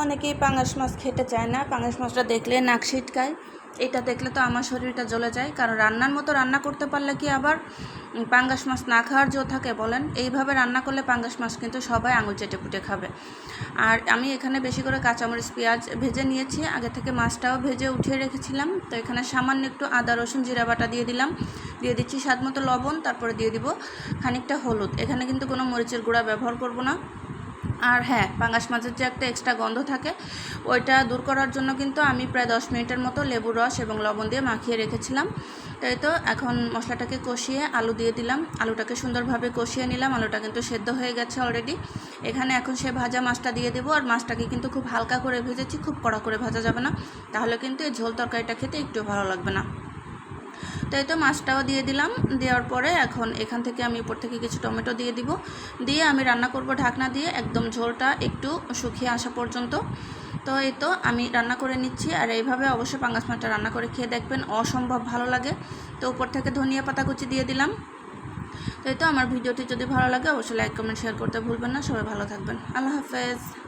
অনেকেই পাঙ্গাস মাছ খেতে চায় না। পাঙ্গাস মাছটা দেখলে নাক ছিটকায়। এটা দেখলে তো আমার শরীরটা জ্বলে যায়, কারণ রান্নার মতো রান্না করতে পারলে কি আবার পাঙ্গাস মাছ না খাওয়ার জো থাকে বলেন? এইভাবে রান্না করলে পাঙ্গাস মাছ কিন্তু সবাই আঙুল চেটে পুটে খাবে। আর আমি এখানে বেশি করে কাঁচামরিচ পেঁয়াজ ভেজে নিয়েছি, আগে থেকে মাছটাও ভেজে উঠিয়ে রেখেছিলাম। তো এখানে সামান্য একটু আদা রসুন জিরা বাটা দিয়ে দিলাম, দিয়ে দিচ্ছি স্বাদ মতো লবণ, তারপরে দিয়ে দিব খানিকটা হলুদ। এখানে কিন্তু কোনো মরিচের গুঁড়া ব্যবহার করব না। আর হ্যাঁ, পাঙ্গাস মাছের যে একটা এক্সট্রা গন্ধ থাকে ওইটা দূর করার জন্য কিন্তু আমি প্রায় 10 মিনিটের মতো লেবুর রস এবং লবণ দিয়ে মাখিয়ে রেখেছিলাম। তাই তো এখন মশলাটাকে কষিয়ে আলু দিয়ে দিলাম, আলুটাকে সুন্দরভাবে কষিয়ে নিলাম। আলুটা কিন্তু সেদ্ধ হয়ে গেছে অলরেডি। এখানে এখন সে ভাজা মাছটা দিয়ে দেবো, আর মাছটাকে কিন্তু খুব হালকা করে ভেজেছি, খুব কড়া করে ভাজা যাবে না, তাহলে কিন্তু এই ঝোল তরকারিটা খেতে একটু ভালো লাগবে না। তাই তো মাছটাও দিয়ে দিলাম। দেওয়ার পরে এখন এখান থেকে আমি উপর থেকে কিছু টমেটো দিয়ে দিব, দিয়ে আমি রান্না করব ঢাকনা দিয়ে একদম ঝোলটা একটু শুকিয়ে আসা পর্যন্ত। তো এই তো আমি রান্না করে নিচ্ছি, আর এইভাবে অবশ্যই পাঙ্গাস মাছটা রান্না করে খেয়ে দেখবেন, অসম্ভব ভালো লাগে। তো উপর থেকে ধনিয়া পাতা কুচি দিয়ে দিলাম। তো এই তো আমার ভিডিওটি যদি ভালো লাগে অবশ্যই লাইক কমেন্ট শেয়ার করতে ভুলবেন না। সবাই ভালো থাকবেন। আল্লাহ হাফেজ।